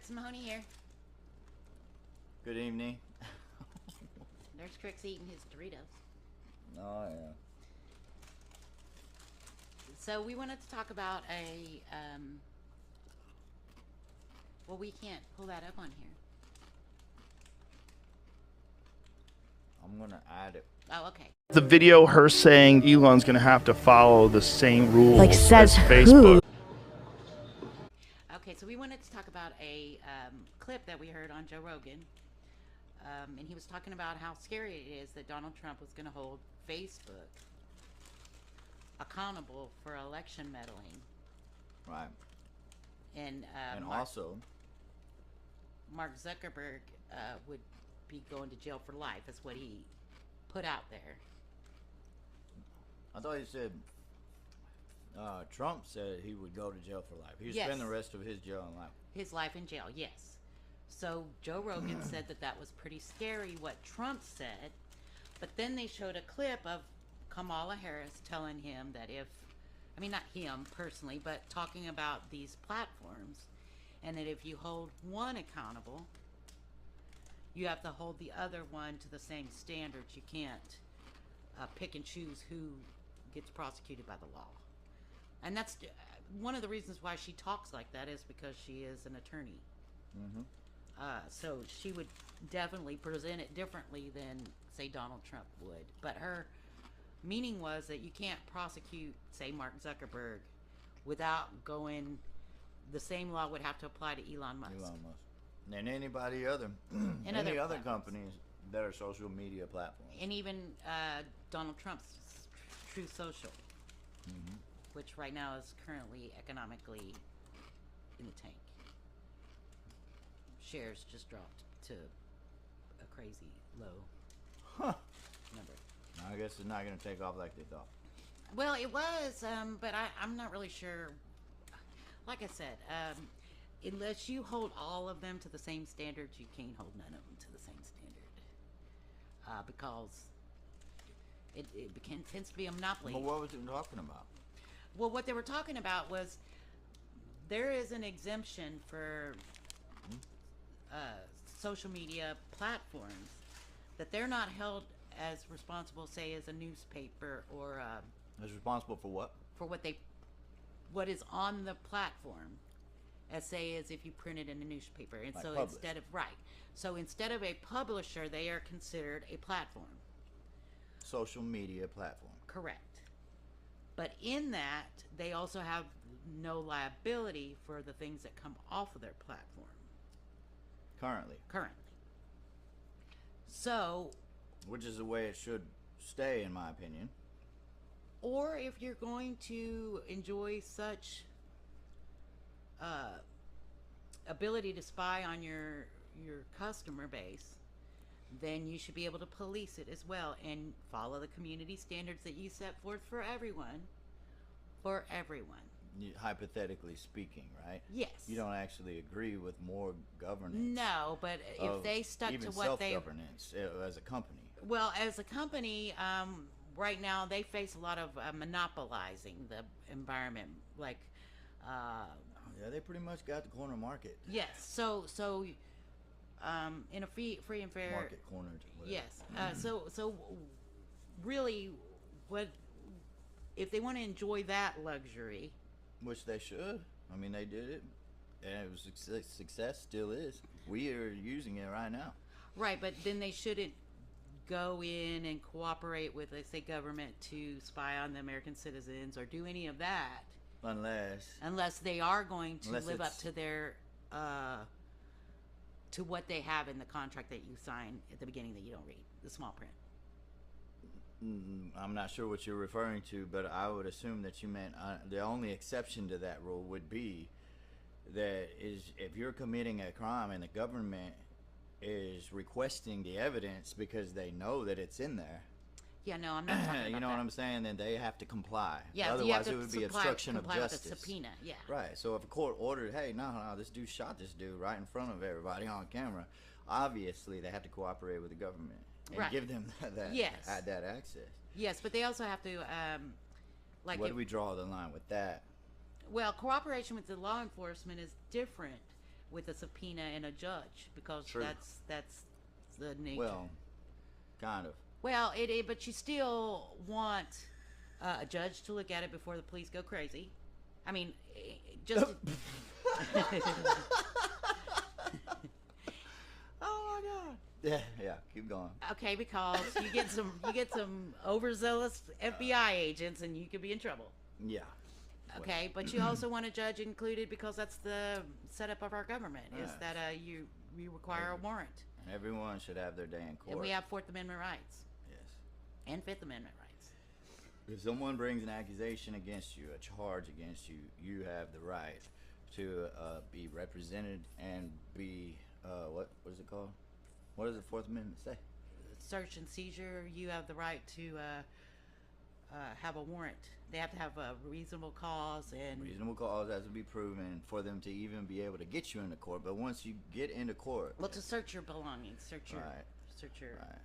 Mahoney here. Good evening. There's Crooks eating his Doritos. Oh, yeah. So we wanted to talk about a, well, we can't pull that up on here. I'm going to add it. Oh, okay. The video, her saying Elon's going to have to follow the same rules Like, says as Facebook. Okay, so we wanted to talk about a clip that we heard on Joe Rogan. And he was talking about how scary it is that Donald Trump was going to hold Facebook accountable for election meddling. Right. And Also, Mark Zuckerberg would be going to jail for life, is what he put out there. I thought you said Trump said he would go to jail for life. He'd Yes. spend the rest of his jail in life. His life in jail, yes. So Joe Rogan said that was pretty scary what Trump said, but then they showed a clip of Kamala Harris telling him that not him personally, but talking about these platforms, and that if you hold one accountable, you have to hold the other one to the same standards. You can't pick and choose who gets prosecuted by the law. And that's one of the reasons why she talks like that, is because she is an attorney. Mm-hmm. So she would definitely present it differently than, say, Donald Trump would. But her meaning was that you can't prosecute, say, Mark Zuckerberg without going, the same law would have to apply to Elon Musk. Elon Musk. And anybody other, And any other other platforms. companies that are social media platforms. And even Donald Trump's Truth Social, Mm-hmm. which right now is currently economically in the tank. Shares just dropped to a crazy low Huh. number. I guess it's not going to take off like they thought. Well, it was, but I'm not really sure. Like I said, unless you hold all of them to the same standards, you can't hold none of them to the same standard. Because it tends to be a monopoly. Well, what was it talking about? Well, what they were talking about was there is an exemption for social media platforms, that they're not held as responsible, say, as a newspaper or Is responsible for what? for what is on the platform, as say as if you printed in a newspaper. And Like so publish. instead of a publisher, they are considered a platform. Social media platform. Correct. But in that, they also have no liability for the things that come off of their platform Currently. So, Which is the way it should stay, in my opinion. or if you're going to enjoy such ability to spy on your customer base, then you should be able to police it as well and follow the community standards that you set forth for everyone. Hypothetically speaking, right? Yes. You don't actually agree with more governance. No, but if they stuck even to what they... self-governance as a company. Well, as a company, right now they face a lot of monopolizing the environment. Like, Yeah, they pretty much got the corner market. yes, so in a free and fair Market cornered. Whatever. yes. So really, what if they want to enjoy that luxury? Which they should. I mean, they did it, and it was success. Still is. We are using it right now. Right, but then they shouldn't go in and cooperate with, let's say, government to spy on the American citizens or do any of that, unless they are going to live up to their to what they have in the contract that you sign at the beginning that you don't read, the small print. I'm not sure what you're referring to, but I would assume that you meant the only exception to that rule would be that is if you're committing a crime and the government is requesting the evidence because they know that it's in there. Yeah, no, I'm not talking about you know that. what I'm saying? Then they have to comply. Yeah, you have Otherwise, to it would be obstruction of comply with justice. a subpoena. Yeah. Right. So if a court ordered, hey, no, this dude shot this dude right in front of everybody on camera, obviously they have to cooperate with the government and Right. give them that Yes. that access. Yes, but they also have to like Where if, do we draw the line with that? well, cooperation with the law enforcement is different with a subpoena and a judge, because True. that's the nature. Well, kind of. Well, but you still want a judge to look at it before the police go crazy. I mean, just. Oh my God. Yeah, yeah. Keep going. Okay, because you get some overzealous FBI agents, and you could be in trouble. Yeah. Okay, but you also want a judge included, because that's the setup of our government. Is Yes. that you require a warrant, Everyone should have their day in court. and we have Fourth Amendment rights Yes. and Fifth Amendment rights. If someone brings an accusation against you, a charge against you, you have the right to be represented and be what is it called? What does the Fourth Amendment say? Search and seizure, you have the right to have a warrant. They have to have a reasonable cause, and Reasonable cause has to be proven for them to even be able to get you into court. But once you get into court, well, to search your belongings, search your. right.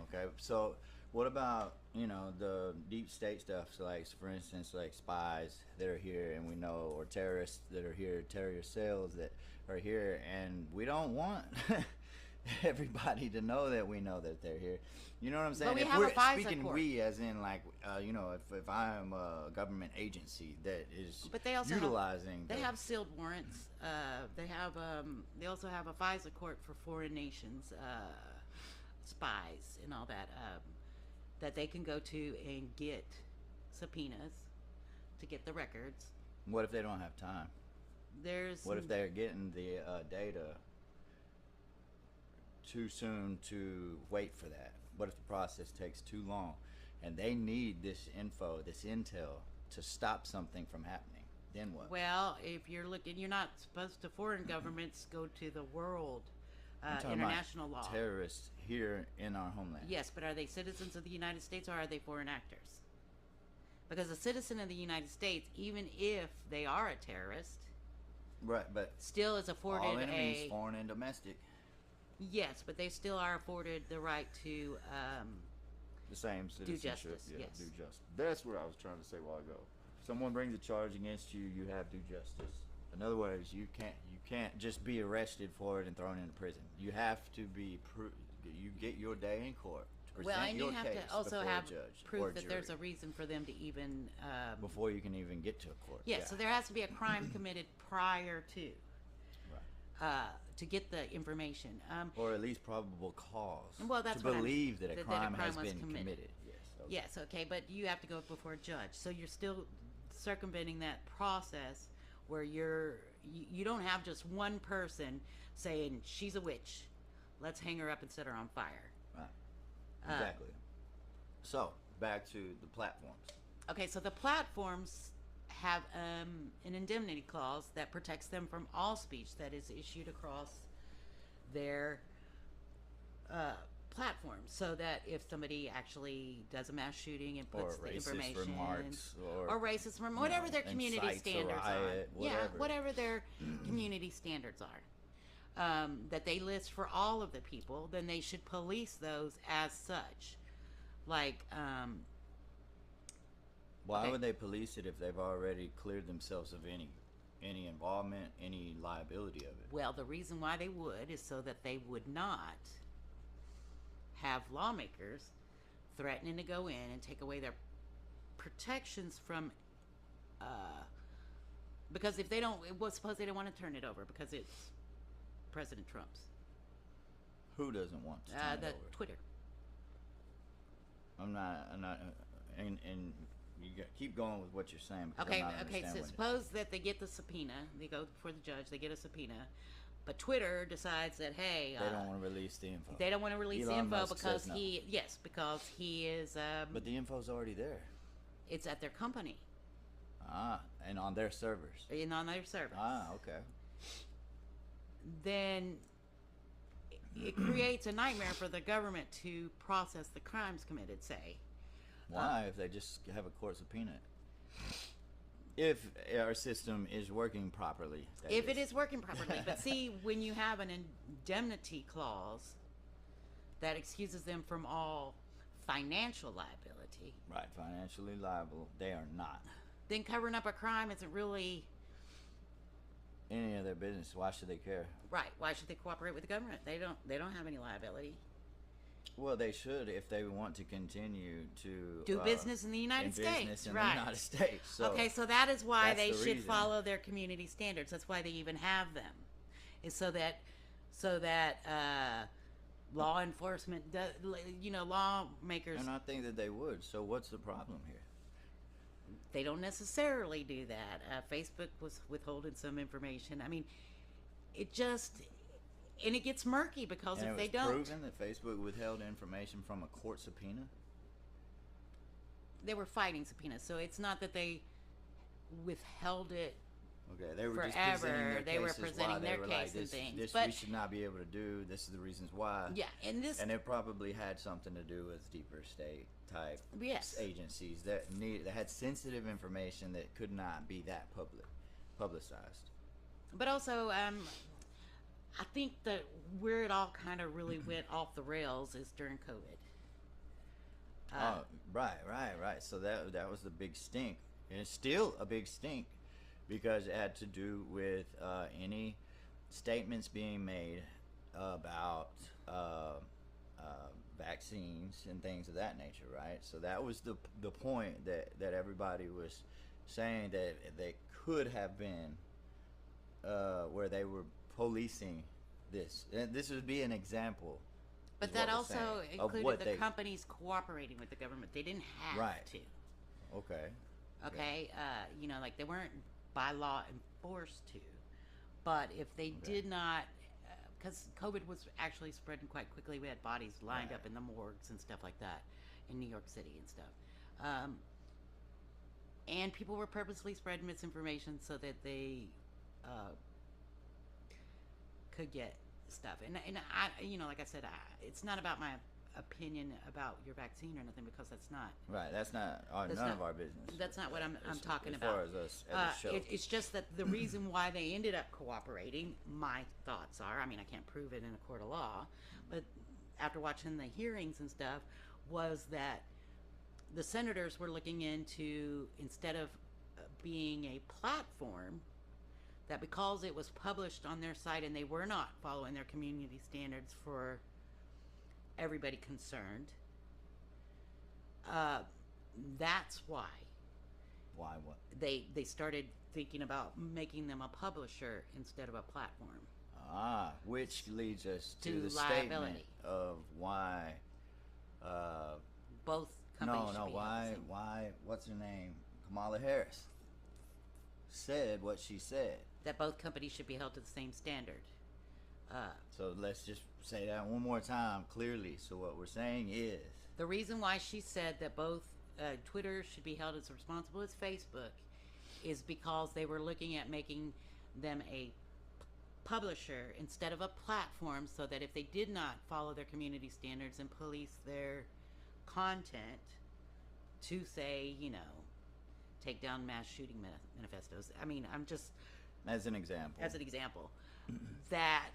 Okay. So what about the deep state stuff? So like, for instance, like spies that are here, and we know, or terrorists that are here, terrorist cells that are here, and we don't want everybody to know that we know that they're here. You know what I'm saying? But we If have we're a FISA speaking court. we, as in like, if I am a government agency that is But they also utilizing, They have sealed warrants. They also have a FISA court for foreign nations, spies and all that, that they can go to and get subpoenas to get the records. What if they don't have time? What if they're getting the data too soon to wait for that? What if the process takes too long and they need this info, this intel, to stop something from happening? Then what? Well, if you're looking, you're not supposed to. Foreign governments go to the world, I'm talking international about law. terrorists here in our homeland. Yes, but are they citizens of the United States, or are they foreign actors? Because a citizen of the United States, even if they are a terrorist, Right, but still is afforded all enemies, foreign and domestic, Yes, but they still are afforded the right to. the same citizenship. justice, Yeah, yes. due justice. That's what I was trying to say a while ago. If someone brings a charge against you, you have due justice. In other words, you can't just be arrested for it and thrown into prison. You have to be you get your day in court to present Well, and your you have case to also before have a judge or proof that jury there's a reason for them to even. before you can even get to a court. Yeah, so there has to be a crime committed prior to. Right. To get the information. Or at least probable cause Well, that's to what believe that a crime has was been committed. Yes. Okay. Yes, okay, but you have to go before a judge, so you're still circumventing that process where you don't have just one person saying she's a witch, let's hang her up and set her on fire. Right. Exactly. So back to the platforms. Okay, so the platforms have an indemnity clause that protects them from all speech that is issued across their platforms, so that if somebody actually does a mass shooting and puts Or the racist information, remarks, or racist remarks, whatever their community incites a standards riot, are, yeah, whatever. whatever their community standards are, that they list for all of the people, then they should police those as such, like. Why Okay. would they police it if they've already cleared themselves of any involvement, any liability of it? Well, the reason why they would is so that they would not have lawmakers threatening to go in and take away their protections from. Because if they don't, suppose they don't want to turn it over because it's President Trump's. Who doesn't want to turn it The over? Twitter. I'm not, and you keep going with what you're saying. Because Okay, I'm not so understanding what suppose that they get the subpoena, they go before the judge, they get a subpoena, but Twitter decides that, hey, they don't want to release the info. they don't want to release the Elon info Musk because says no. because he is, But the info's already there. it's at their company And on their servers. and on their service. Okay. Then it creates a nightmare for the government to process the crimes committed, say. Why, if they just have a court subpoena? If our system is working properly. that If it is working properly. But see, when you have an indemnity clause that excuses them from all financial liability, Right, financially liable, they are not. then covering up a crime isn't really any of their business. Why should they care? Right. Why should they cooperate with the government? They don't have any liability. Well, they should if they want to continue to Do business in the United States. Business in right. the United States. So okay, so that is why that's they the should reason. follow their community standards. That's why they even have them, is so that law enforcement, lawmakers, And I think that they would. So what's the problem here? they don't necessarily do that. Facebook was withholding some information. I mean, it gets murky because And if it they was don't, proven that Facebook withheld information from a court subpoena. they were fighting subpoenas. So it's not that they withheld it. Okay, they were just Forever. presenting their They were cases presenting why they their were case like, and this, things, this but- we should not be able to do. This is the reasons why. Yeah, and this, And it probably had something to do with deeper state type Yes. agencies that had sensitive information that could not be that publicized. but also, I think that where it all kind of really went off the rails is during COVID. Right. So that was the big stink, and it's still a big stink because it had to do with any statements being made about vaccines and things of that nature, right? So that was the point that everybody was saying that they could have been where they were policing this. And this would be an example. But is that what we're also saying, of included what the they- companies cooperating with the government. They didn't have Right. to. Okay. Okay, like they weren't by law enforced to. But if they did not, because COVID was actually spreading quite quickly, we had bodies lined Right. up in the morgues and stuff like that in New York City and stuff. And people were purposely spreading misinformation so that they could get stuff. And I, like I said, it's not about my opinion about your vaccine or nothing, because that's not. Right, that's not That's none not- of our business. That's not what I'm talking as about. far as us as a show. It's just that the reason why they ended up cooperating, my thoughts are, I mean, I can't prove it in a court of law, but after watching the hearings and stuff, was that the senators were looking into, instead of being a platform, that because it was published on their site and they were not following their community standards for everybody concerned, that's why Why what? they started thinking about making them a publisher instead of a platform. Which leads us to To the liability. statement of why. Both companies should be held the Why? same. Why? What's her name? Kamala Harris said what she said. That both companies should be held to the same standard. So let's just say that one more time clearly. So what we're saying is, The reason why she said that both Twitter should be held as responsible as Facebook is because they were looking at making them a publisher instead of a platform, so that if they did not follow their community standards and police their content to, say, take down mass shooting manifestos. I mean, I'm just, as an example, that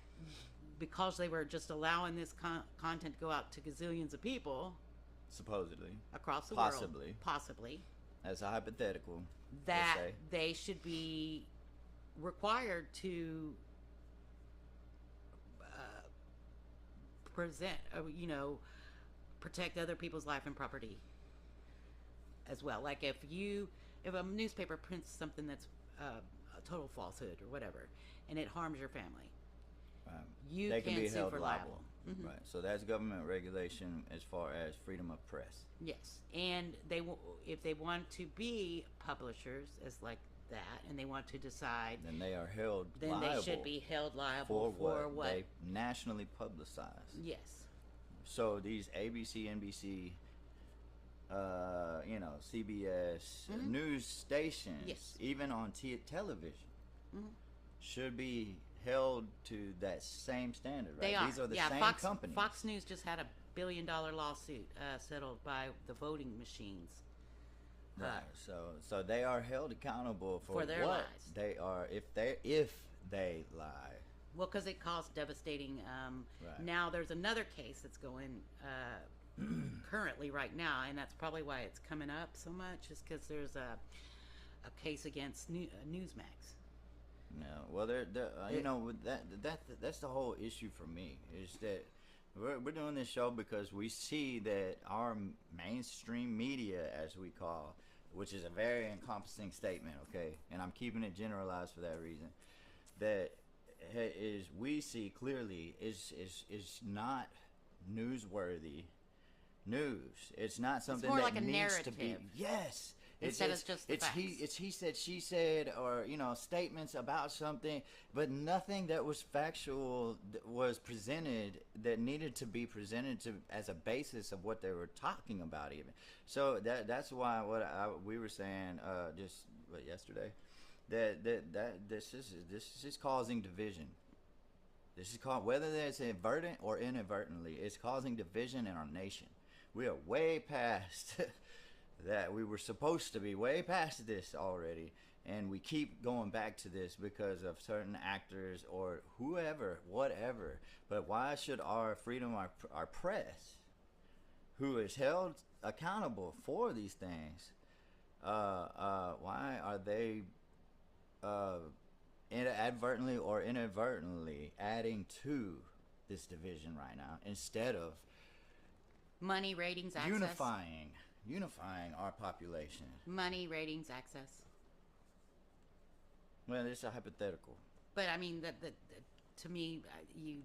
because they were just allowing this content to go out to gazillions of people supposedly, across the Possibly. world, possibly, as a hypothetical, that let's say, they should be required to protect other people's life and property as well. Like if a newspaper prints something that's a total falsehood or whatever, and it harms your family, you they can can be sue held for liable. libel. Mhm. Right. So that's government regulation as far as freedom of press. Yes, and if they want to be publishers as like that, and they want to decide, Then they are held then liable they should be held liable for what what? they nationally publicize. Yes. So these ABC, NBC, CBS news stations, Yes. even on television, Mhm. should be held to that same standard, right? They are. These are the yeah, same Fox, companies. Fox News just had a $1 billion lawsuit settled by the voting machines. Right. So they are held accountable for their what lies. they are if they lie. Well, because it caused devastating. Right. Now there's another case that's going currently right now, and that's probably why it's coming up so much, is because there's a case against Newsmax. No, well, you know, with that's the whole issue for me is that we're doing this show because we see that our mainstream media, as we call, which is a very encompassing statement, okay, and I'm keeping it generalized for that reason, that is we see clearly is not newsworthy news. It's not something more that like a needs to be. narrative. Yes. Instead of just the facts. It's he said, she said, or you know, statements about something, but nothing that was factual was presented that needed to be presented to as a basis of what they were talking about. Even so, that's why we were saying just yesterday that this is causing division. This is called, whether it's inadvertent or inadvertently, it's causing division in our nation. We are way past. That we were supposed to be way past this already, and we keep going back to this because of certain actors or whoever, whatever. But why should our freedom, our press, who is held accountable for these things, why are they inadvertently or inadvertently adding to this division right now instead of money, ratings, access. Unifying our population? Money, ratings, access. Well, it's a hypothetical. But I mean, that to me, you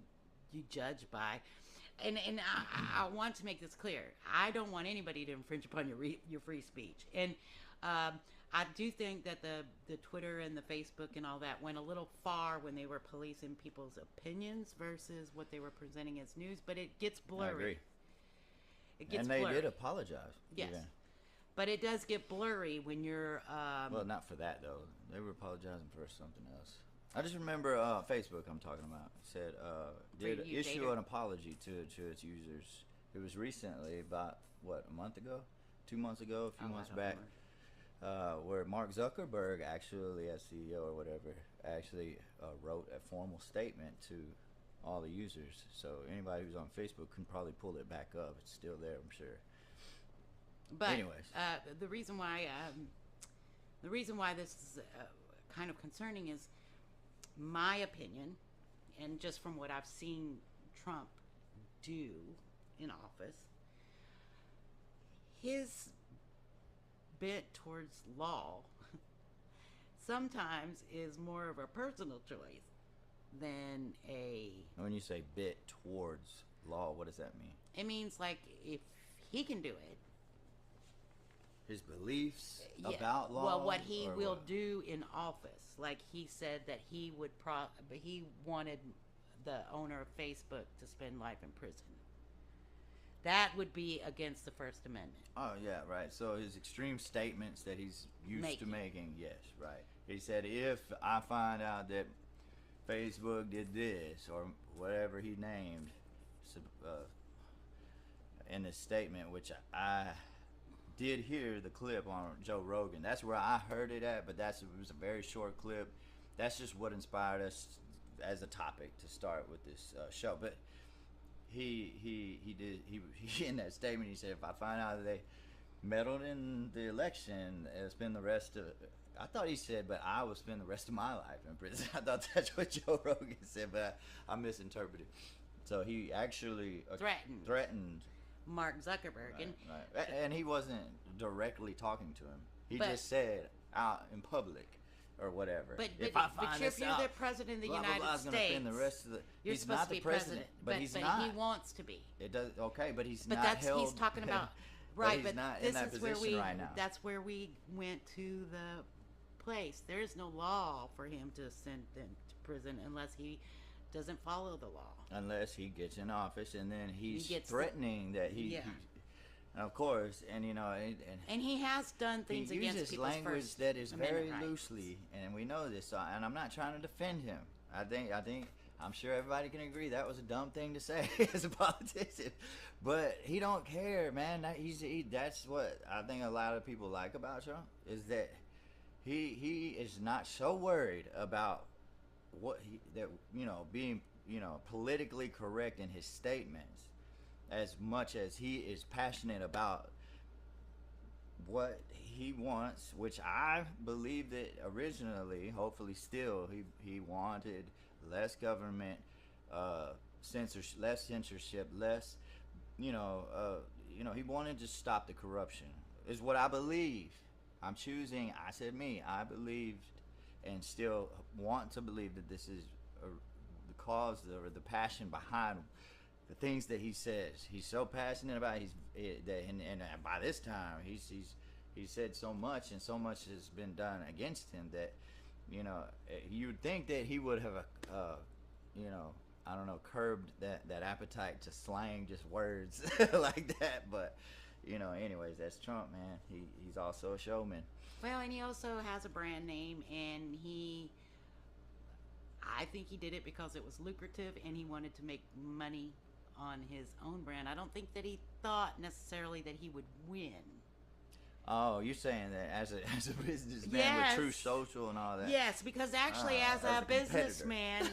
judge by, and I want to make this clear. I don't want anybody to infringe upon your free speech, and I do think that the Twitter and the Facebook and all that went a little far when they were policing people's opinions versus what they were presenting as news. But it gets blurry. I agree. It gets and they blurry. did apologize. Yes. Even. But it does get blurry when you're... well, not for that, though. They were apologizing for something else. I just remember Facebook I'm talking about said did issue an apology to its users. It was recently, about, what, a month ago? 2 months ago, a few months back, where Mark Zuckerberg actually, as CEO or whatever, actually wrote a formal statement to all the users. So anybody who's on Facebook can probably pull it back up. It's still there, I'm sure. But anyways, the reason why this is kind of concerning is my opinion, and just from what I've seen Trump do in office, his bent towards law sometimes is more of a personal choice than a... When you say bit towards law, what does that mean? It means, like, if he can do it, his beliefs about law. Well, what he will do in office, like he said that he would he wanted the owner of Facebook to spend life in prison. That would be against the First Amendment. Oh yeah, right. So his extreme statements that he's used to making, yes, right. He said, if I find out that Facebook did this or whatever he named in his statement, which I did hear the clip on Joe Rogan. That's where I heard it at, but it was a very short clip. That's just what inspired us as a topic to start with this show. But he in that statement, he said, if I find out that they meddled in the election, spend the rest of I thought he said, but I will spend the rest of my life in prison. I thought that's what Joe Rogan said, but I misinterpreted. So he actually threatened Mark Zuckerberg. Right. And he wasn't directly talking to him. He just said out in public or whatever. But if you're the president of the United States, the rest of you're he's supposed not to be the president, but he's not. He wants to be. It does okay, but he's but not that's held. He's talking about right. But he's not in that position right now. That's where we went to the place. There is no law for him to send them to prison unless he doesn't follow the law. Unless he gets in office, and then he's threatening that he of course, and you know, and he has done things he against uses people's language First that is very Amendment loosely, and we know this. And I'm not trying to defend him. I think I'm sure everybody can agree that was a dumb thing to say as a politician, but he don't care, man. That's what I think a lot of people like about Trump is that he is not so worried about being politically correct in his statements as much as he is passionate about what he wants, which I believe that originally, hopefully still, he wanted less government, censorship, less censorship, less, he wanted to stop the corruption. Is what I believe. I'm choosing. I said me. I believed, and still want to believe that this is the cause or the passion behind the things that he says. He's so passionate about. And by this time he's said so much, and so much has been done against him that you'd think that he would have I don't know, curbed that appetite to slang just words like that. But anyways, that's Trump, man. He's also a showman. Well, and he also has a brand name, and I think he did it because it was lucrative, and he wanted to make money on his own brand. I don't think that he thought necessarily that he would win. Oh, you're saying that as a businessman Yes. with True Social and all that? Yes, because actually, as a competitor. businessman,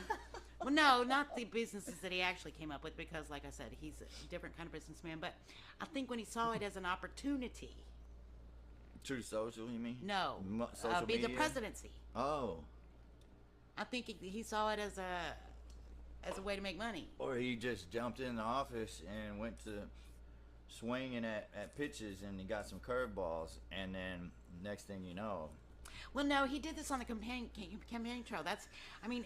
well, no, not the businesses that he actually came up with, because, like I said, he's a different kind of businessman. But I think when he saw it as an opportunity, True Social, you mean? no, Social be the media? presidency. Oh. I think he saw it as a way to make money. Or he just jumped in the office and went to swinging at pitches, and he got some curveballs, and then next thing you know. Well, no, he did this on the campaign trail.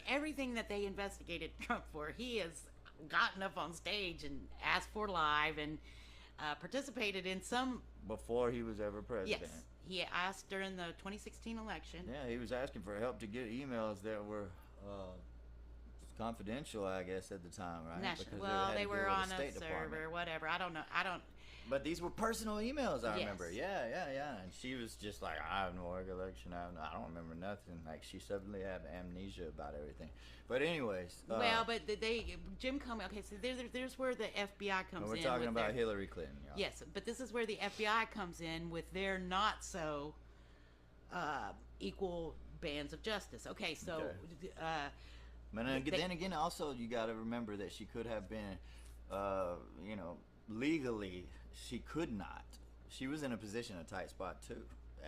Everything that they investigated Trump for, he has gotten up on stage and asked for live and participated in some. Before he was ever president. Yes, he asked during the 2016 election. Yeah, he was asking for help to get emails that were confidential, I guess, at the time, right? National. Because Well, had to they deal were with the on a State server, Department. whatever. I don't know. But these were personal emails, I Yes. remember. Yeah. And she was just like, I have no recollection. I don't remember nothing. Like, she suddenly had amnesia about everything. But anyways. Well, but Jim Comey. Okay, so there's where the FBI comes in. We're talking with about their, Hillary Clinton, y'all. Yes, but this is where the FBI comes in with their not so equal bands of justice. Okay, so. Okay. But then again, also, you got to remember that she could have been, legally, she could not. She was in a position, a tight spot, too.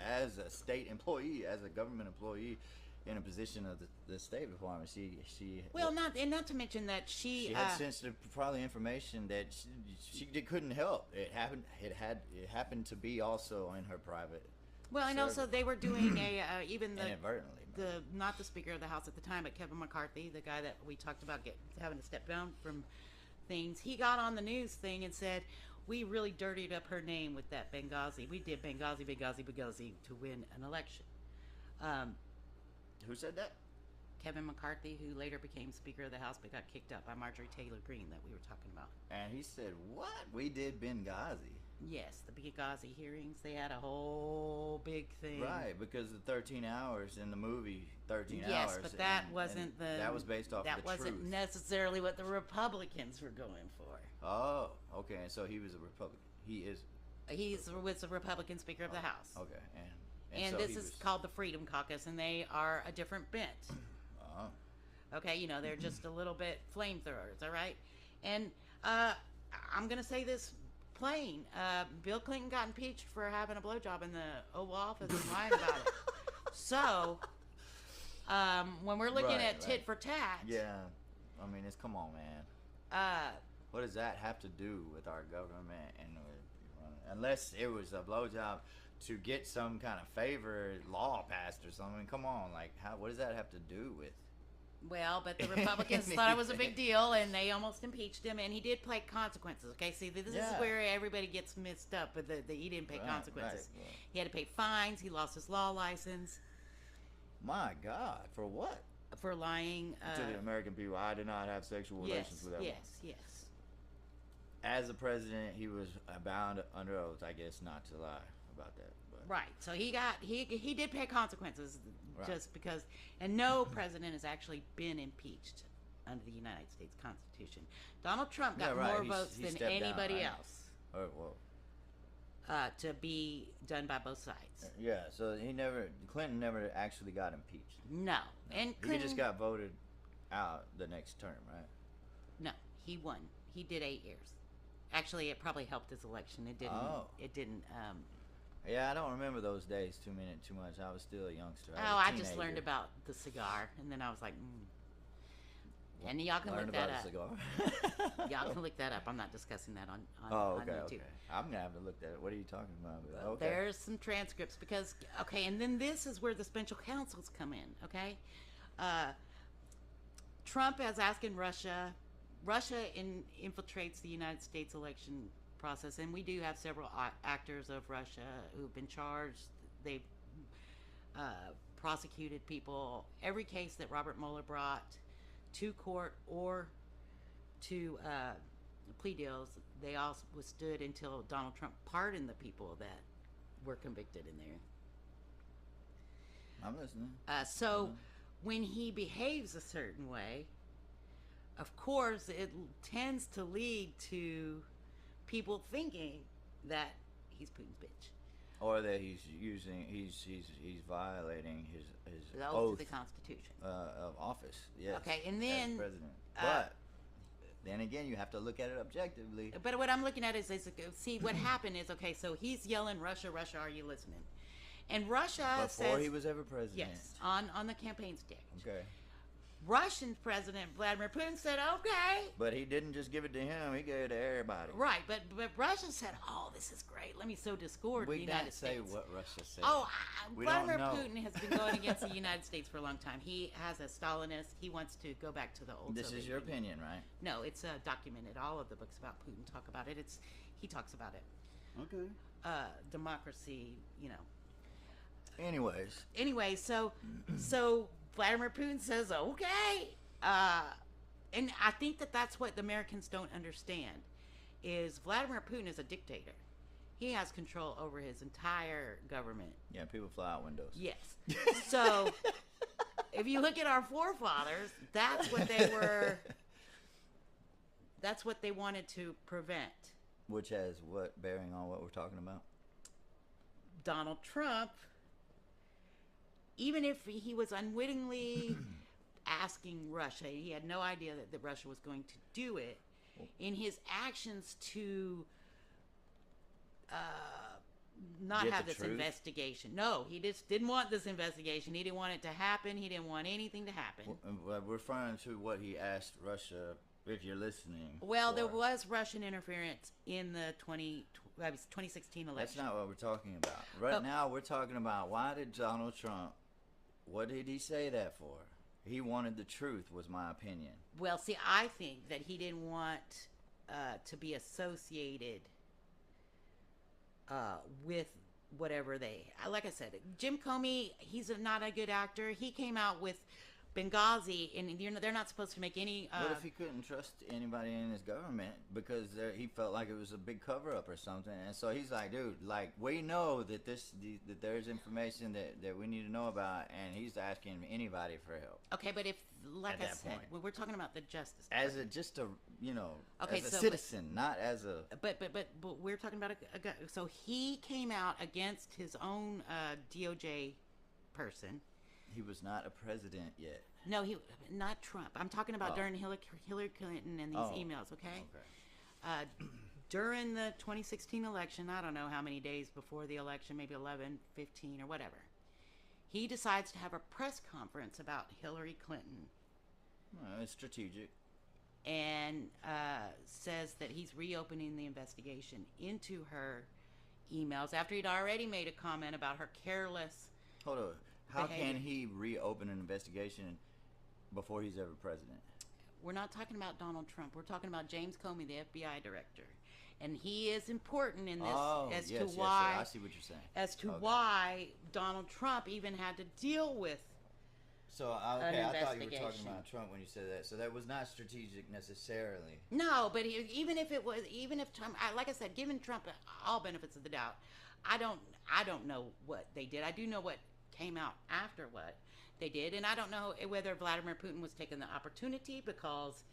As a state employee, as a government employee, in a position of the State Department, she Well, not to mention that she had sensitive, probably information that she couldn't help. It happened to be also in her private. Well, and also they were doing even inadvertently. not the Speaker of the House at the time, but Kevin McCarthy, the guy that we talked about having to step down from things. He got on the news thing and said, "We really dirtied up her name with that Benghazi. We did Benghazi to win an election." Who said that? Kevin McCarthy, who later became Speaker of the House but got kicked out by Marjorie Taylor Greene that we were talking about. And he said, "What? We did Benghazi." Yes, the Benghazi hearings. They had a whole big thing. Right, because the 13 hours in the movie, 13 hours. Yes, but that and wasn't that was based off of the That wasn't truth. necessarily what the Republicans were going for. Oh, okay. And so he was a Republican. He's with the Republican Speaker of the House. Okay, And so this he is was, called the Freedom Caucus, and they are a different bent. Okay, they're just a little bit flamethrowers, all right? And I'm going to say this plain. Bill Clinton got impeached for having a blowjob in the Oval Office and lying about it. So, when we're looking at tit for tat... Yeah, come on, man. What does that have to do with our government? Unless it was a blowjob to get some kind of favor law passed or something. Come on, what does that have to do with? Well, but the Republicans thought it was a big deal, and they almost impeached him, and he did pay consequences. Okay, see, this is where everybody gets mixed up with he didn't pay consequences. Right. He had to pay fines. He lost his law license. My God, for what? For lying to the American people. I did not have sexual relations with that woman. Yes. As a president, he was bound under oath, I guess, not to lie about that. But. Right. So he did pay consequences just because, and no president has actually been impeached under the United States Constitution. Donald Trump got more votes than anybody else. Oh, well. To be done by both sides. Yeah. So Clinton never actually got impeached. No. And Clinton, he just got voted out the next term, right? No, he won. He did 8 years. Actually, it probably helped his election. It didn't. Oh. It didn't Yeah, I don't remember those days too much. I was still a youngster. Oh, I I was a just learned teenager. about the cigar, and then I was like, and y'all can Learned look that about up. a cigar. Y'all can look that up. I'm not discussing that on Oh, on okay, YouTube. okay. I'm gonna have to look that up. What are you talking about? But okay. There's some transcripts because okay, and then this is where the special counsels come in. Okay, Trump is asking Russia. Russia infiltrates the United States election process, and we do have several actors of Russia who've been charged. They've prosecuted people. Every case that Robert Mueller brought to court or to plea deals, they all withstood until Donald Trump pardoned the people that were convicted in there. I'm listening. So when he behaves a certain way, of course, it tends to lead to people thinking that he's Putin's bitch. Or that he's violating his The oath oath to the Constitution. of office. Yes. Okay, and then as president. But then again, you have to look at it objectively. But what I'm looking at is see what happened is okay. So he's yelling, "Russia, Russia, are you listening?" And Russia Before says, he was ever president. yes, on the campaign stage. Okay. Russian President Vladimir Putin said, "Okay." But he didn't just give it to him; he gave it to everybody. Right, but Russia said, "Oh, this is great. Let me sow discord in the We United don't say States." what Russia said. Oh, We Vladimir don't know. Putin has been going against the United States for a long time. He has a Stalinist. He wants to go back to the old. This Soviet is your Union. opinion, right? No, it's documented. All of the books about Putin talk about it. He talks about it. Okay. Democracy, you know. Anyways, Anyway, so Vladimir Putin says, "Okay," and I think that's what the Americans don't understand is Vladimir Putin is a dictator. He has control over his entire government. yeah, people fly out windows. Yes. So if you look at our forefathers, that's what they were. That's what they wanted to prevent. Which has what bearing on what we're talking about? Donald Trump, even if he was unwittingly asking Russia, he had no idea that Russia was going to do it. In his actions to not Get have the this truth? investigation. No, he just didn't want this investigation. He didn't want it to happen. He didn't want anything to happen. We're referring to what he asked Russia, if you're listening. Well, there for. was Russian interference in the 2016 election. That's not what we're talking about. Right Oh. now, we're talking about why did Donald Trump, what did he say that for? He wanted the truth, was my opinion. Well, see, I think that he didn't want to be associated with whatever like I said, Jim Comey, he's not a good actor. He came out with Benghazi, and they're not supposed to make any. What if he couldn't trust anybody in his government because he felt like it was a big cover-up or something? And so he's like, dude, like, we know that that there's information that we need to know about, and he's asking anybody for help. Okay, but if, like At I that said, point. when we're talking about the justice, As just a, Okay, as a so- citizen, not as a... but we're talking about a guy. So he came out against his own DOJ person. He was not a president yet. No, not Trump. I'm talking about Oh. during Hillary Clinton and these Oh. emails. Okay. Okay. During the 2016 election, I don't know how many days before the election, maybe 11, 15, or whatever, he decides to have a press conference about Hillary Clinton Well, it's strategic. and says that he's reopening the investigation into her emails after he'd already made a comment about her careless. Hold on. How Behavior. can he reopen an investigation before he's ever president? We're not talking about Donald Trump. We're talking about James Comey, the FBI director. And he is important in this as yes, to why I see what you're saying. as to Okay. why Donald Trump even had to deal with. So, I thought you were talking investigation. about Trump when you said that. So that was not strategic necessarily. No, but even if Trump, like I said, giving Trump all benefits of the doubt, I don't know what they did. I do know what came out after what they did, and I don't know whether Vladimir Putin was taking the opportunity because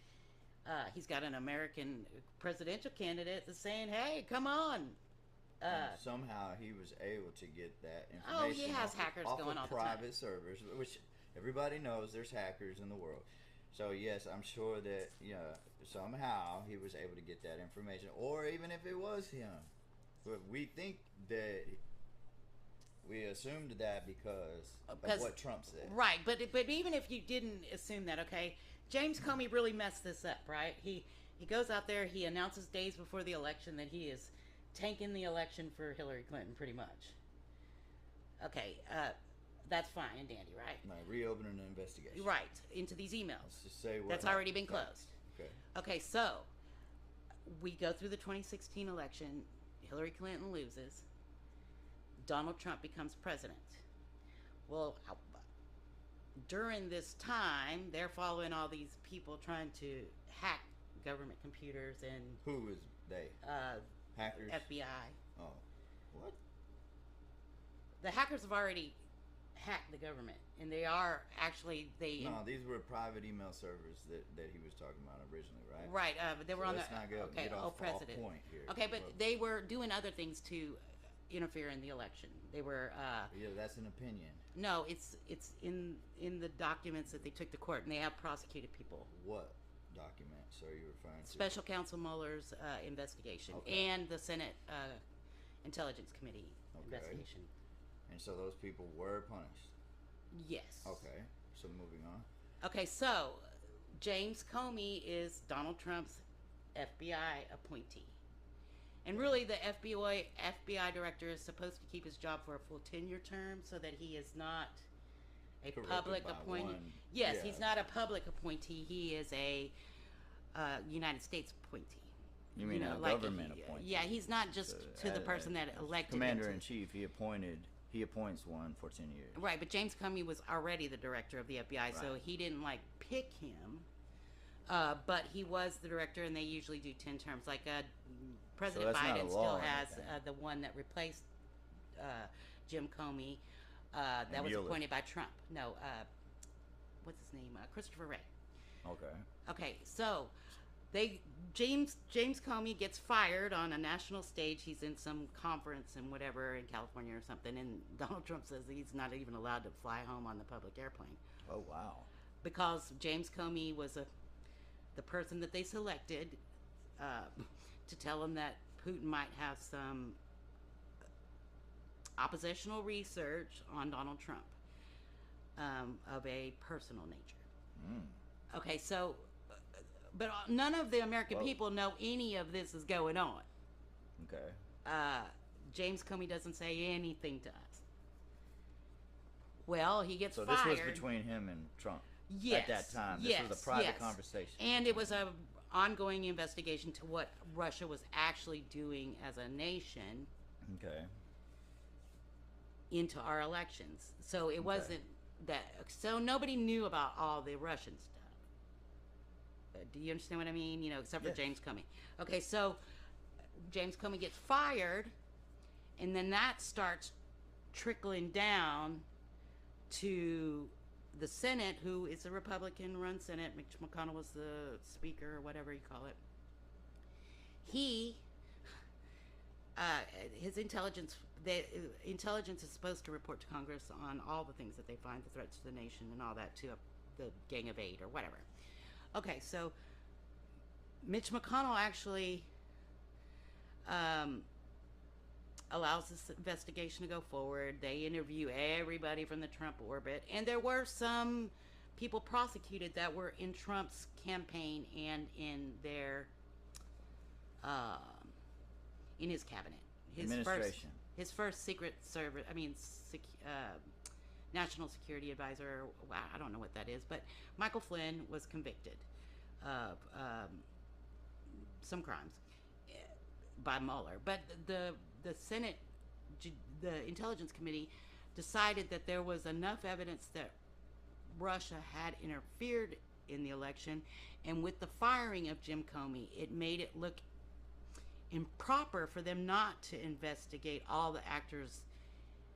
he's got an American presidential candidate that's saying, "Hey, come on." And somehow he was able to get that Oh, information he has off, hackers off going of all the time. private servers, which everybody knows there's hackers in the world. So yes, I'm sure that somehow he was able to get that information, or even if it was him, but we think that We assumed that because of what Trump said. Right, but even if you didn't assume that, okay, James Comey really messed this up, right? He goes out there, he announces days before the election that he is tanking the election for Hillary Clinton, pretty much. Okay, that's fine and dandy, right? Right, reopening an investigation. Right, into these emails. Let's just say what that's happened. already been closed. Okay. Okay, so we go through the 2016 election. Hillary Clinton loses. Donald Trump becomes president. Well, during this time, they're following all these people trying to hack government computers and Who is they? Hackers? FBI. Oh. What? The hackers have already hacked the government, and they are actually No, these were private email servers that he was talking about originally, right? right. But they were So on let's the not go okay. get off president. point here. Okay, but they were doing other things to interfere in the election. They were. Yeah, that's an opinion. No, it's in the documents that they took to court, and they have prosecuted people. What documents are you referring to? Special Counsel Mueller's investigation and the Senate Intelligence Committee investigation. And so those people were punished. Yes. Okay. So moving on. Okay, so James Comey is Donald Trump's FBI appointee. And really, the FBI director is supposed to keep his job for a full 10-year term so that he is not a Corrected public by appointee. one. Yes, Yeah. he's not a public appointee. He is a United States appointee. You mean a government appointee? Yeah, he's not just to the person that elected him. Commander in Chief. He appoints one for 10 years. Right, but James Comey was already the director of the FBI, so Right. he didn't pick him. But he was the director, and they usually do 10 terms. Like President that's not a Biden law still or has anything. the one that replaced Jim Comey that was Mueller. appointed by Trump. No, what's his name? Christopher Wray. Okay. Okay, so James Comey gets fired on a national stage. He's in some conference and whatever in California or something, and Donald Trump says he's not even allowed to fly home on the public airplane Oh wow. because James Comey was the person that they selected to tell him that Putin might have some oppositional research on Donald Trump of a personal nature. Okay, so, but none of the American people know any of this is going on. Okay. James Comey doesn't say anything to us. Well, he gets So fired. this was between him and Trump Yes. at that time. Yes. This was a private yes. conversation. And it was a ongoing investigation to what Russia was actually doing as a nation Okay. into our elections. So it wasn't that. So nobody knew about all the Russian stuff. Do you understand what I mean? Except for Yes. James Comey. Okay, so James Comey gets fired, and then that starts trickling down to the Senate, who is a Republican-run Senate. Mitch McConnell was the speaker, or whatever you call it. His intelligence is supposed to report to Congress on all the things that they find, the threats to the nation and all that, to the Gang of Eight or whatever. Okay, so Mitch McConnell actually allows this investigation to go forward. They interview everybody from the Trump orbit, and there were some people prosecuted that were in Trump's campaign and in their in his cabinet. Administration. His first Secret Service, National Security Advisor. Wow, I don't know what that is, but Michael Flynn was convicted of some crimes by Mueller. But the Senate, the Intelligence Committee, decided that there was enough evidence that Russia had interfered in the election, and with the firing of Jim Comey, it made it look improper for them not to investigate all the actors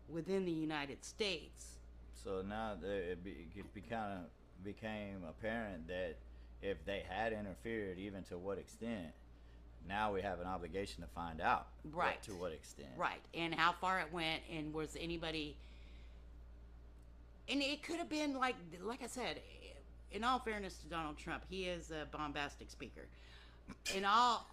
within the United States. So now it became apparent that if they had interfered, even to what extent, now we have an obligation to find out. Right. To what extent. Right. And how far it went, and was anybody... And it could have been, like I said, in all fairness to Donald Trump, he is a bombastic speaker. In all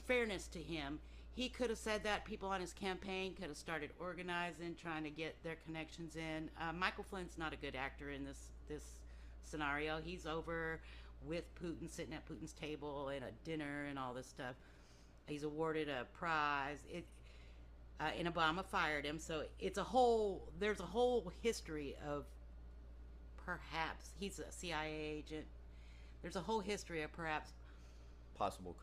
fairness to him, he could have said that. People on his campaign could have started organizing, trying to get their connections in. Michael Flynn's not a good actor in this scenario. He's over with Putin, sitting at Putin's table at a dinner and all this stuff. He's awarded a prize. And Obama fired him. So there's a whole history of perhaps he's a CIA agent. There's a whole history of perhaps Possible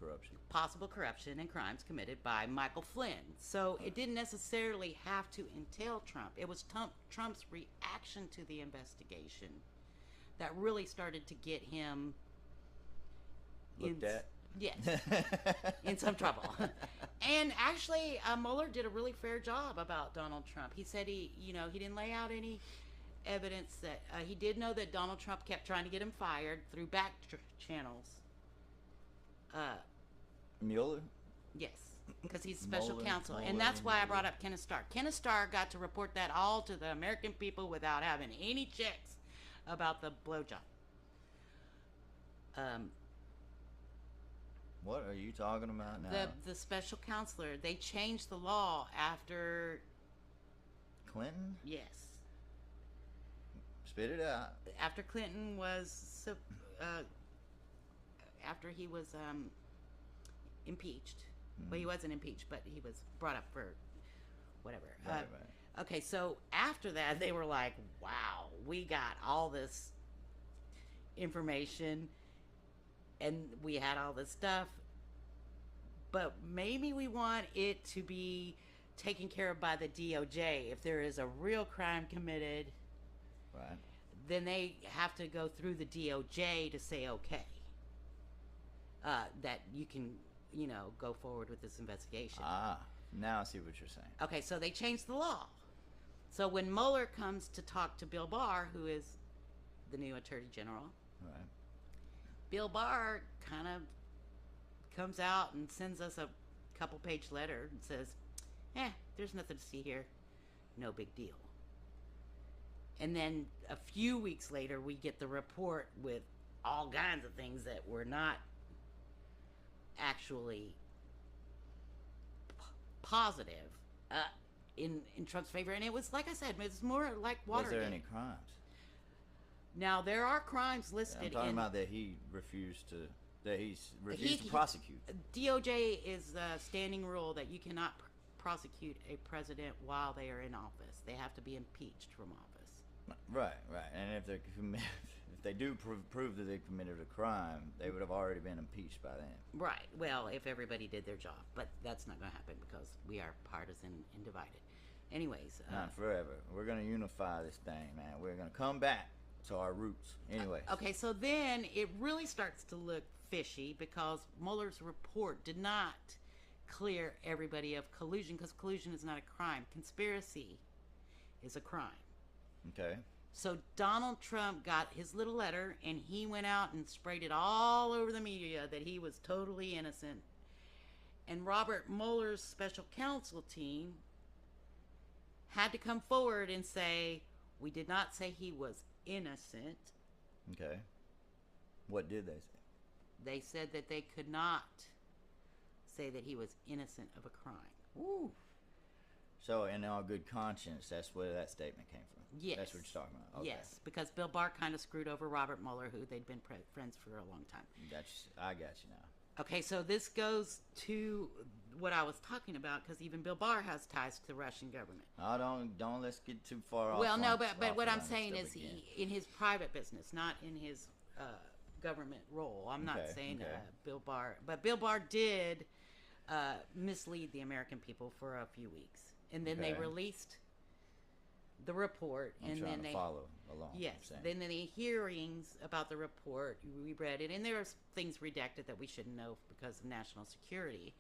corruption and crimes committed by Michael Flynn. So it didn't necessarily have to entail Trump. It was Trump's reaction to the investigation that really started to get him looked at. Yes, in some trouble. And actually, Mueller did a really fair job about Donald Trump. He said he didn't lay out any evidence that he did know that Donald Trump kept trying to get him fired through back channels. Mueller? Yes, because he's special counsel. Mueller, And that's why I brought up Kenneth Starr. Kenneth Starr got to report that all to the American people without having any checks about the blowjob. What are you talking about now? The special counselor, they changed the law after... Clinton? Yes. Spit it out. After Clinton was... after he was impeached. Well, he wasn't impeached, but he was brought up for whatever. Right. Okay, so after that, they were like, wow, we got all this information and we had all this stuff, but maybe we want it to be taken care of by the DOJ. If there is a real crime committed, Right. then they have to go through the DOJ to say, okay, that you can, go forward with this investigation. Now I see what you're saying. Okay, so they changed the law. So when Mueller comes to talk to Bill Barr, who is the new Attorney General, Right. Bill Barr kind of comes out and sends us a couple-page letter and says, there's nothing to see here. No big deal. And then a few weeks later, we get the report with all kinds of things that were not actually positive in Trump's favor. And it was, like I said, it was more like Watergate. Was there any crimes? Now, there are crimes listed. I'm talking about that he refused to prosecute. DOJ is a standing rule that you cannot prosecute a president while they are in office. They have to be impeached from office. Right. And if they do prove that they committed a crime, they would have already been impeached by then. Right. Well, if everybody did their job, but that's not going to happen because we are partisan and divided. Anyways, not forever. We're going to unify this thing, man. We're going to come back to our roots. Anyway. Okay, so then it really starts to look fishy because Mueller's report did not clear everybody of collusion, because collusion is not a crime. Conspiracy is a crime. Okay. So Donald Trump got his little letter and he went out and sprayed it all over the media that he was totally innocent. And Robert Mueller's special counsel team had to come forward and say, we did not say he was innocent. Okay. What did they say? They said that they could not say that he was innocent of a crime. Woo. So, in all good conscience, that's where that statement came from. Yes. That's what you're talking about. Okay. Yes, because Bill Barr kind of screwed over Robert Mueller, who they'd been friends for a long time. I got you now. Okay, so this goes to what I was talking about, because even Bill Barr has ties to the Russian government. Oh, don't let's get too far off. Well, no, but what I'm on saying stuff is again. in his private business, not in his government role. I'm not saying Bill Barr, but Bill Barr did mislead the American people for a few weeks, and then they released the report, I'm and trying then to they follow along. Yes, then the hearings about the report, we read it, and there are things redacted that we shouldn't know because of national security.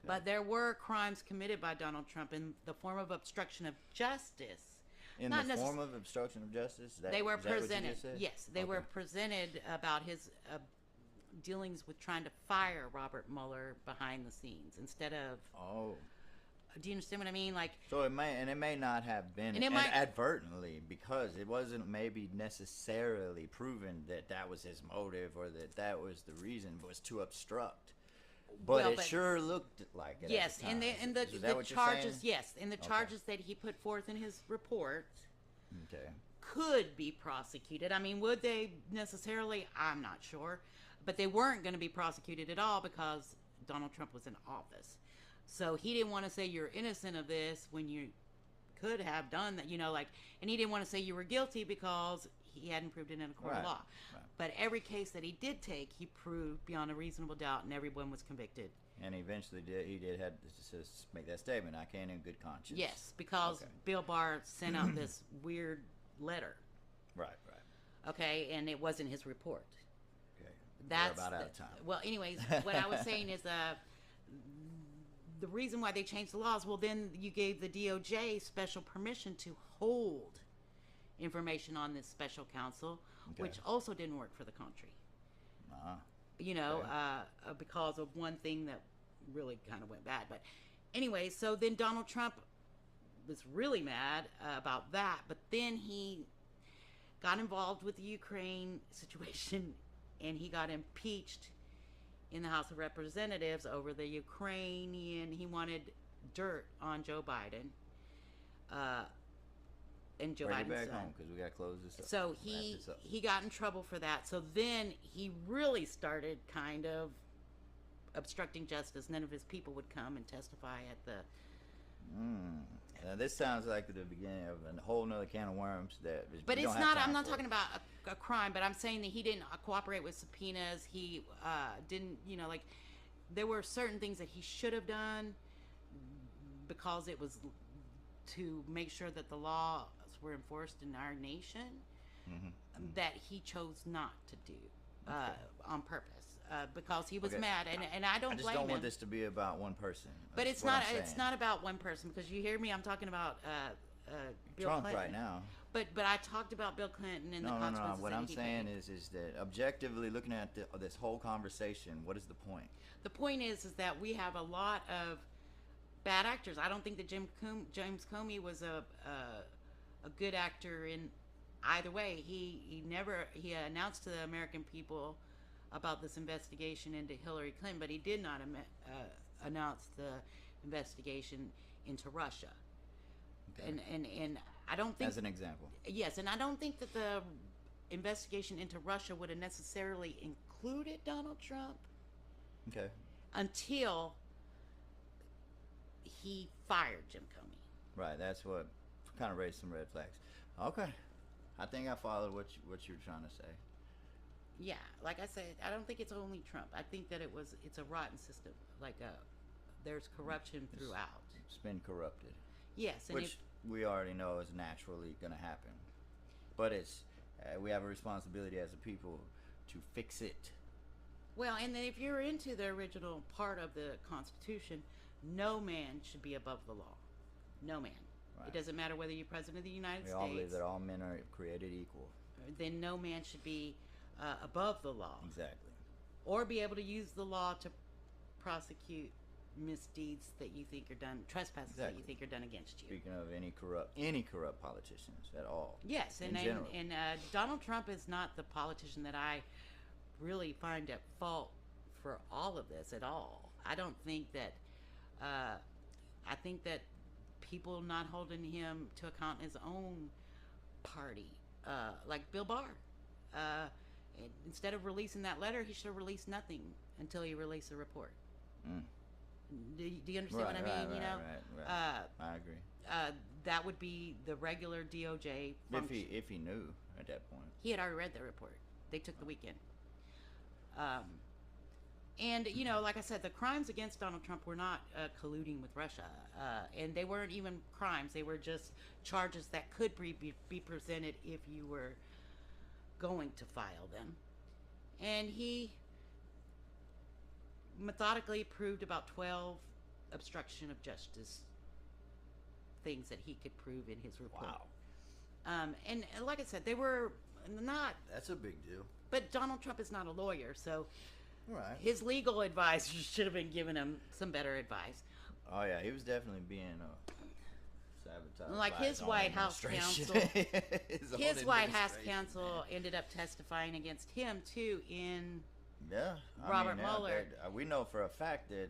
Okay. But there were crimes committed by Donald Trump in the form of obstruction of justice. In the form of obstruction of justice? They were presented. Yes, they were presented about his dealings with trying to fire Robert Mueller behind the scenes instead of. Oh. Do you understand what I mean? Like. So it may not have been advertently, because it wasn't maybe necessarily proven that was his motive or that was the reason, but was to obstruct. But Well, it sure looked like it. yes, at the and time. and the Is that what you're charges, saying? yes, and the Okay. charges that he put forth in his report Okay. could be prosecuted. I mean, would they necessarily? I'm not sure, but they weren't going to be prosecuted at all because Donald Trump was in office. So he didn't want to say you're innocent of this when you could have done that, and he didn't want to say you were guilty because he hadn't proved it in a court Right, of law. right. But every case that he did take, he proved beyond a reasonable doubt, and everyone was convicted. And eventually he did have to make that statement. I can't in good conscience. Yes, because Okay. Bill Barr sent out this weird letter, Right. okay, and it wasn't his report. Okay. That's We're about out of time. Well, anyways, what I was saying is the reason why they changed the laws. Well, then you gave the DOJ special permission to hold information on this special counsel, Okay. which also didn't work for the country. Okay. Because of one thing that really kind of went bad. But anyway, so then Donald Trump was really mad about that, but then he got involved with the Ukraine situation and he got impeached in the House of Representatives over the Ukrainian. He wanted dirt on Joe Biden. And Joe Bring it Biden's back son. home because we got to close this up. So Wrap this up. he got in trouble for that. So then he really started kind of obstructing justice. None of his people would come and testify at the. Now, this sounds like the beginning of a whole nother can of worms that. But we it's don't have not. time I'm not for. talking about a crime. But I'm saying that he didn't cooperate with subpoenas. He didn't. Like there were certain things that he should have done because it was to make sure that the laws were enforced in our nation. That he chose not to do on purpose because he was Okay. mad, and I don't I just blame don't him. want this to be about one person. But That's it's what not. I'm It's saying. not about one person because you hear me. I'm talking about Bill Trump Clinton right now. But I talked about Bill Clinton and the No. consequences. What that I'm he saying paid. is that objectively looking at this whole conversation, what is the point? The point is that we have a lot of bad actors. I don't think that James Comey was a good actor in either way. He announced to the American people about this investigation into Hillary Clinton, but he did not announce the investigation into Russia. Okay. And I don't think As an example. yes, and I don't think that the investigation into Russia would have necessarily included Donald Trump Okay. until he fired Jim Comey. Right. That's what kind of raised some red flags. Okay. I think I followed what you were trying to say. Yeah, like I said, I don't think it's only Trump. I think that it's a rotten system. There's corruption throughout. It's been corrupted, Yes, and which we already know is naturally going to happen. But it's we have a responsibility as a people to fix it. and then if you're into the original part of the Constitution, no man should be above the law. No man. Right. It doesn't matter whether you're president of the United We all believe States. that all men are created equal. Then no man should be above the law. Exactly. Or be able to use the law to prosecute misdeeds that you think are done, trespasses that you Exactly. think are done against you. Speaking of any corrupt politicians at all. Yes, in general. and Donald Trump is not the politician that I really find at fault for all of this at all. I don't think that. I think that people not holding him to account in his own party, like Bill Barr. Instead of releasing that letter, he should have released nothing until he released the report. Do you understand what I mean? Right. I agree. That would be the regular DOJ function. If he knew at that point. He had already read the report. They took the weekend. And, like I said, the crimes against Donald Trump were not colluding with Russia. And they weren't even crimes. They were just charges that could be presented if you were going to file them. And he methodically proved about 12 obstruction of justice things that he could prove in his report. Wow. And like I said, they were not. That's a big deal. But Donald Trump is not a lawyer, so Right. his legal advisor should have been giving him some better advice. Oh yeah, he was definitely being sabotaged. Like by his own White House administration. counsel- His own His White House administration. counsel ended up testifying against him too in Yeah, Robert Mueller. We know for a fact that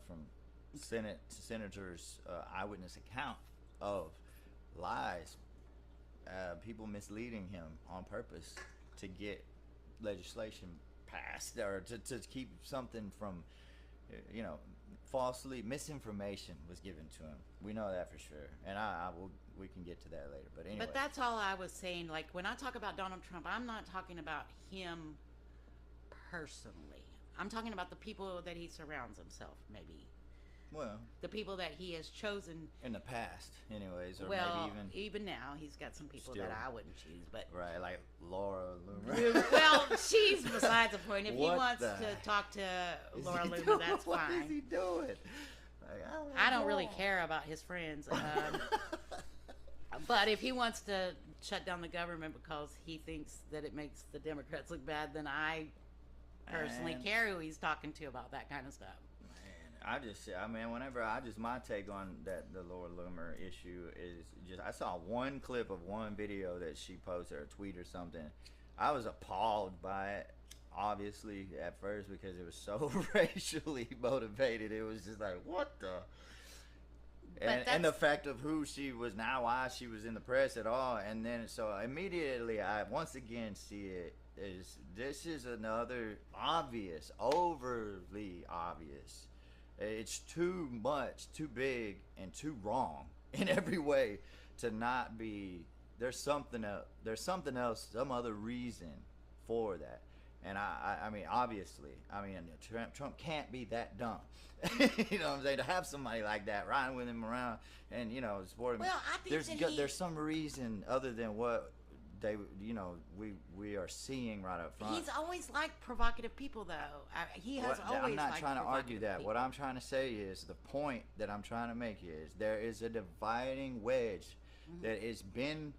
from senators' eyewitness account of lies, people misleading him on purpose to get legislation passed or to keep something from, misinformation was given to him. We know that for sure, and we can get to that later. But anyway. But that's all I was saying. Like, when I talk about Donald Trump, I'm not talking about him personally. I'm talking about the people that he surrounds himself, maybe. Well, the people that he has chosen in the past, anyways, or well, maybe even now, he's got some people still, that I wouldn't choose, but right, like Laura Loomer. Well, she's besides the point. If he What wants the to talk to Laura Loomer, doing? that's What fine. is he doing? Like, I don't really care about his friends. But if he wants to shut down the government because he thinks that it makes the Democrats look bad, then I personally care who he's talking to about that kind of stuff. My take on the Laura Loomer issue is just, I saw one clip of one video that she posted, or a tweet or something. I was appalled by it, obviously, at first, because it was so racially motivated. It was just like, what the? And the fact of who she was now, why she was in the press at all, and then so immediately I once again see it as this is another obvious, overly obvious. It's too much, too big, and too wrong in every way to not be. There's something else, some other reason for that. And I mean, obviously, Trump can't be that dumb. You know what I'm saying? To have somebody like that riding with him around and support him. Well, I think there's some reason other than what they, we are seeing right up front. He's always liked provocative people, though. He has always. I'm not trying to argue that. People. What I'm trying to say is the point that I'm trying to make is there is a dividing wedge that is being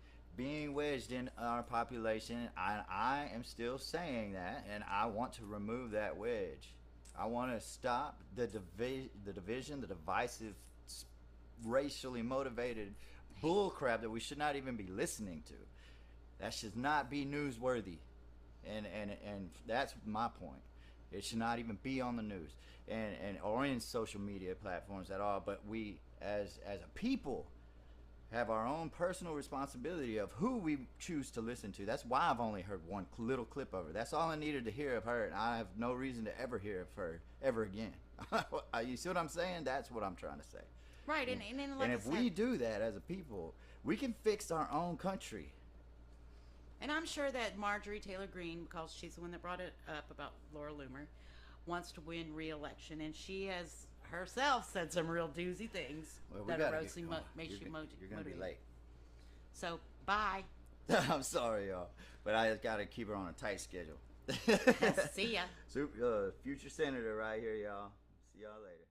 wedged in our population. I am still saying that, and I want to remove that wedge. I want to stop the division, the divisive, racially motivated bullcrap that we should not even be listening to. That should not be newsworthy, and that's my point. It should not even be on the news or in social media platforms at all. But we, as a people, have our own personal responsibility of who we choose to listen to. That's why I've only heard one little clip of her. That's all I needed to hear of her, and I have no reason to ever hear of her ever again. You see what I'm saying? That's what I'm trying to say. Right, and if we do that as a people, we can fix our own country. And I'm sure that Marjorie Taylor Greene, because she's the one that brought it up about Laura Loomer, wants to win re-election, and she has herself said some real doozy things that makes you motivated. You're gonna be late. So bye. I'm sorry, y'all, but I just gotta keep her on a tight schedule. See ya. Future senator right here, y'all. See y'all later.